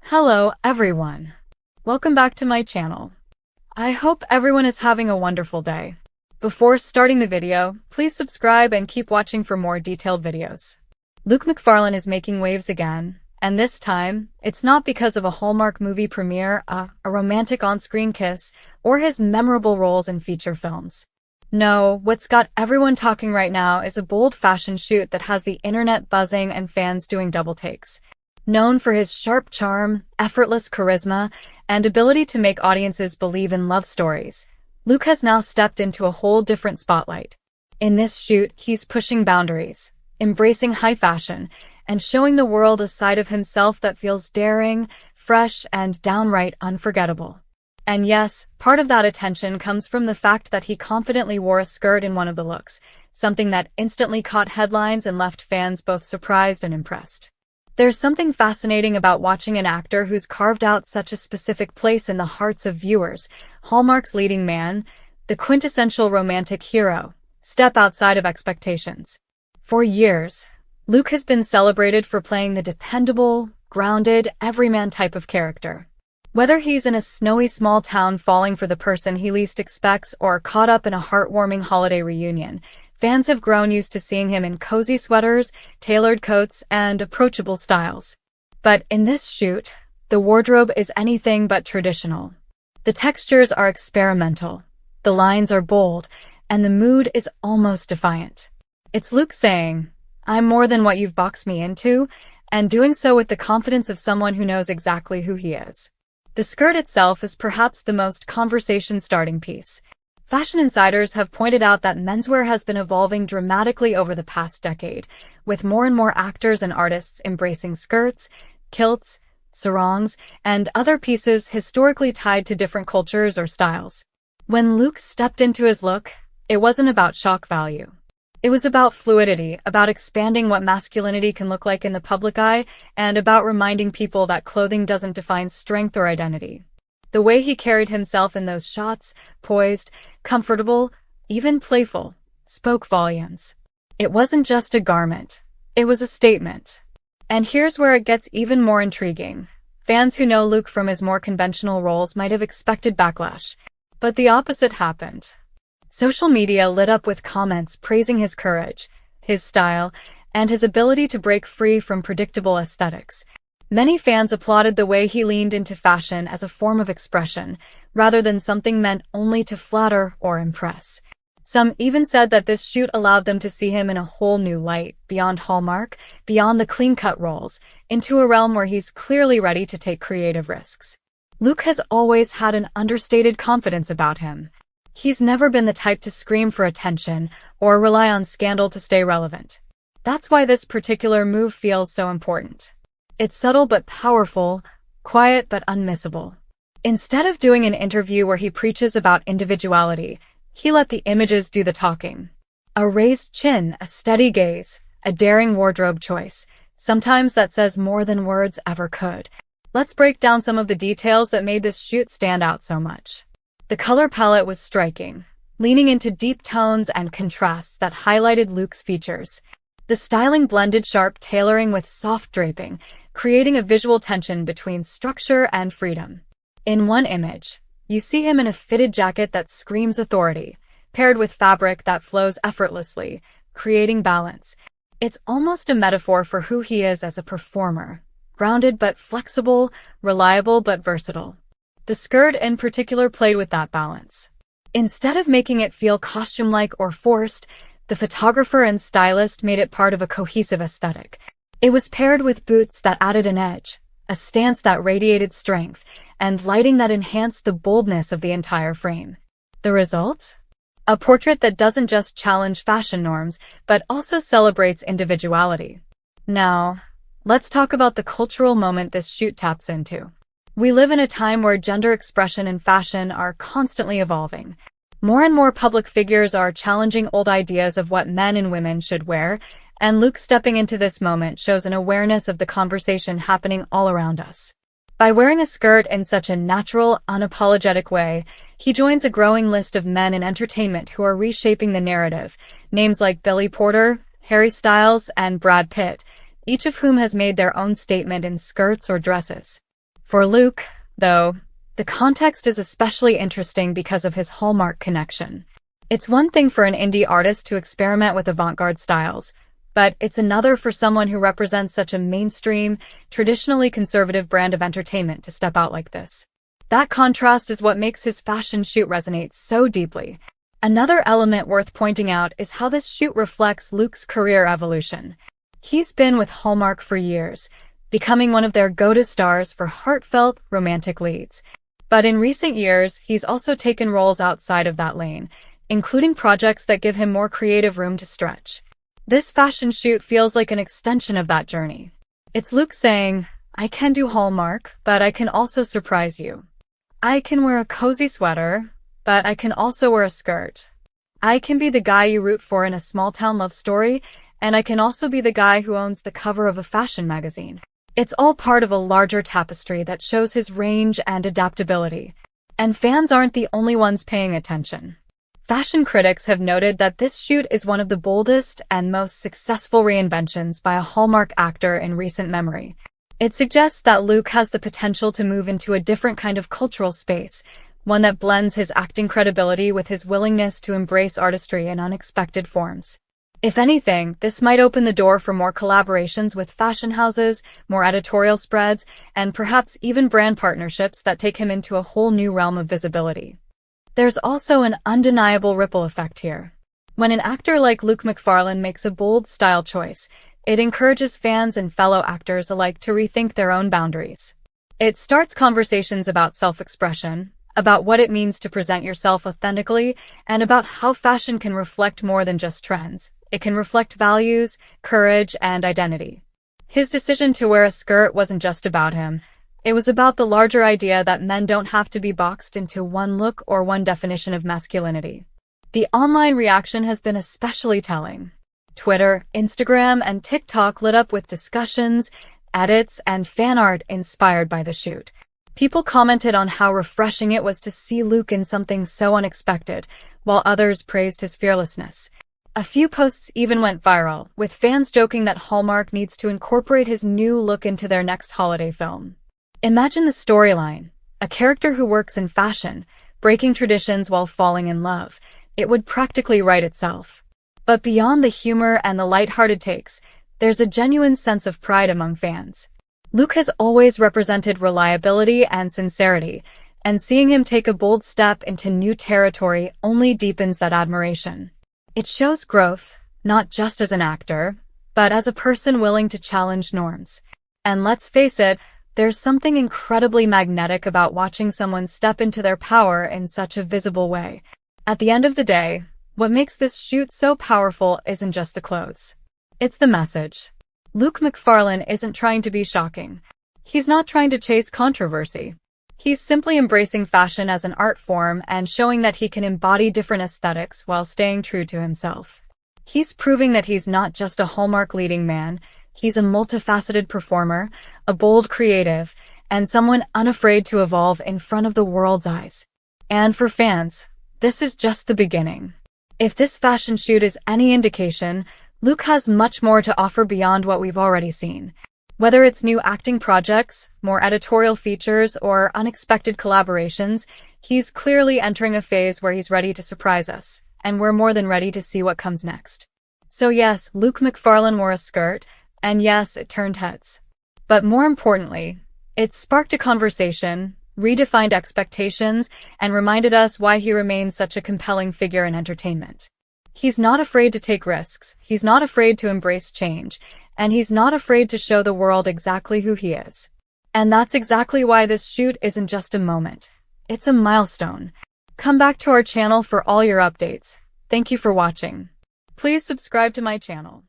Hello, everyone. Welcome back to my channel. I hope everyone is having a wonderful day. Before starting the video, please subscribe and keep watching for more detailed videos. Luke Macfarlane is making waves again, and this time, it's not because of a Hallmark movie premiere, a romantic on-screen kiss, or his memorable roles in feature films. No, what's got everyone talking right now is a bold fashion shoot that has the internet buzzing and fans doing double takes. Known for his sharp charm, effortless charisma, and ability to make audiences believe in love stories, Luke has now stepped into a whole different spotlight. In this shoot, he's pushing boundaries, embracing high fashion, and showing the world a side of himself that feels daring, fresh, and downright unforgettable. And yes, part of that attention comes from the fact that he confidently wore a skirt in one of the looks, something that instantly caught headlines and left fans both surprised and impressed. There's something fascinating about watching an actor who's carved out such a specific place in the hearts of viewers, Hallmark's leading man, the quintessential romantic hero, step outside of expectations. For years, Luke has been celebrated for playing the dependable, grounded, everyman type of character. Whether he's in a snowy small town falling for the person he least expects or caught up in a heartwarming holiday reunion, fans have grown used to seeing him in cozy sweaters, tailored coats, and approachable styles. But in this shoot, the wardrobe is anything but traditional. The textures are experimental, the lines are bold, and the mood is almost defiant. It's Luke saying, "I'm more than what you've boxed me into," and doing so with the confidence of someone who knows exactly who he is. The skirt itself is perhaps the most conversation-starting piece. Fashion insiders have pointed out that menswear has been evolving dramatically over the past decade, with more and more actors and artists embracing skirts, kilts, sarongs, and other pieces historically tied to different cultures or styles. When Luke stepped into his look, it wasn't about shock value. It was about fluidity, about expanding what masculinity can look like in the public eye, and about reminding people that clothing doesn't define strength or identity. The way he carried himself in those shots, poised, comfortable, even playful, spoke volumes. It wasn't just a garment. It was a statement. And here's where it gets even more intriguing. Fans who know Luke from his more conventional roles might have expected backlash, but the opposite happened. Social media lit up with comments praising his courage, his style, and his ability to break free from predictable aesthetics. Many fans applauded the way he leaned into fashion as a form of expression, rather than something meant only to flatter or impress. Some even said that this shoot allowed them to see him in a whole new light, beyond Hallmark, beyond the clean-cut roles, into a realm where he's clearly ready to take creative risks. Luke has always had an understated confidence about him. He's never been the type to scream for attention or rely on scandal to stay relevant. That's why this particular move feels so important. It's subtle but powerful, quiet but unmissable. Instead of doing an interview where he preaches about individuality, he let the images do the talking. A raised chin, a steady gaze, a daring wardrobe choice. Sometimes that says more than words ever could. Let's break down some of the details that made this shoot stand out so much. The color palette was striking, leaning into deep tones and contrasts that highlighted Luke's features. The styling blended sharp tailoring with soft draping, creating a visual tension between structure and freedom. In one image, you see him in a fitted jacket that screams authority, paired with fabric that flows effortlessly, creating balance. It's almost a metaphor for who he is as a performer, grounded but flexible, reliable but versatile. The skirt in particular played with that balance. Instead of making it feel costume-like or forced, the photographer and stylist made it part of a cohesive aesthetic. It was paired with boots that added an edge, a stance that radiated strength, and lighting that enhanced the boldness of the entire frame. The result? A portrait that doesn't just challenge fashion norms, but also celebrates individuality. Now, let's talk about the cultural moment this shoot taps into. We live in a time where gender expression and fashion are constantly evolving. More and more public figures are challenging old ideas of what men and women should wear, and Luke stepping into this moment shows an awareness of the conversation happening all around us. By wearing a skirt in such a natural, unapologetic way, he joins a growing list of men in entertainment who are reshaping the narrative. Names like Billy Porter, Harry Styles, and Brad Pitt, each of whom has made their own statement in skirts or dresses. For Luke, though, the context is especially interesting because of his Hallmark connection. It's one thing for an indie artist to experiment with avant-garde styles, but it's another for someone who represents such a mainstream, traditionally conservative brand of entertainment to step out like this. That contrast is what makes his fashion shoot resonate so deeply. Another element worth pointing out is how this shoot reflects Luke's career evolution. He's been with Hallmark for years, becoming one of their go-to stars for heartfelt, romantic leads. But in recent years, he's also taken roles outside of that lane, including projects that give him more creative room to stretch. This fashion shoot feels like an extension of that journey. It's Luke saying, "I can do Hallmark, but I can also surprise you. I can wear a cozy sweater, but I can also wear a skirt. I can be the guy you root for in a small-town love story, and I can also be the guy who owns the cover of a fashion magazine." It's all part of a larger tapestry that shows his range and adaptability. And fans aren't the only ones paying attention. Fashion critics have noted that this shoot is one of the boldest and most successful reinventions by a Hallmark actor in recent memory. It suggests that Luke has the potential to move into a different kind of cultural space, one that blends his acting credibility with his willingness to embrace artistry in unexpected forms. If anything, this might open the door for more collaborations with fashion houses, more editorial spreads, and perhaps even brand partnerships that take him into a whole new realm of visibility. There's also an undeniable ripple effect here. When an actor like Luke Macfarlane makes a bold style choice, it encourages fans and fellow actors alike to rethink their own boundaries. It starts conversations about self-expression, about what it means to present yourself authentically, and about how fashion can reflect more than just trends. It can reflect values, courage, and identity. His decision to wear a skirt wasn't just about him. It was about the larger idea that men don't have to be boxed into one look or one definition of masculinity. The online reaction has been especially telling. Twitter, Instagram, and TikTok lit up with discussions, edits, and fan art inspired by the shoot. People commented on how refreshing it was to see Luke in something so unexpected, while others praised his fearlessness. A few posts even went viral, with fans joking that Hallmark needs to incorporate his new look into their next holiday film. Imagine the storyline: a character who works in fashion, breaking traditions while falling in love. It would practically write itself. But beyond the humor and the lighthearted takes, there's a genuine sense of pride among fans. Luke has always represented reliability and sincerity, and seeing him take a bold step into new territory only deepens that admiration. It shows growth, not just as an actor, but as a person willing to challenge norms. And let's face it, there's something incredibly magnetic about watching someone step into their power in such a visible way. At the end of the day, what makes this shoot so powerful isn't just the clothes. It's the message. Luke Macfarlane isn't trying to be shocking. He's not trying to chase controversy. He's simply embracing fashion as an art form and showing that he can embody different aesthetics while staying true to himself. He's proving that he's not just a Hallmark leading man, he's a multifaceted performer, a bold creative, and someone unafraid to evolve in front of the world's eyes. And for fans, this is just the beginning. If this fashion shoot is any indication, Luke has much more to offer beyond what we've already seen. Whether it's new acting projects, more editorial features, or unexpected collaborations, he's clearly entering a phase where he's ready to surprise us, and we're more than ready to see what comes next. So yes, Luke Macfarlane wore a skirt, and yes, it turned heads. But more importantly, it sparked a conversation, redefined expectations, and reminded us why he remains such a compelling figure in entertainment. He's not afraid to take risks, he's not afraid to embrace change, and he's not afraid to show the world exactly who he is. And that's exactly why this shoot isn't just a moment. It's a milestone. Come back to our channel for all your updates. Thank you for watching. Please subscribe to my channel.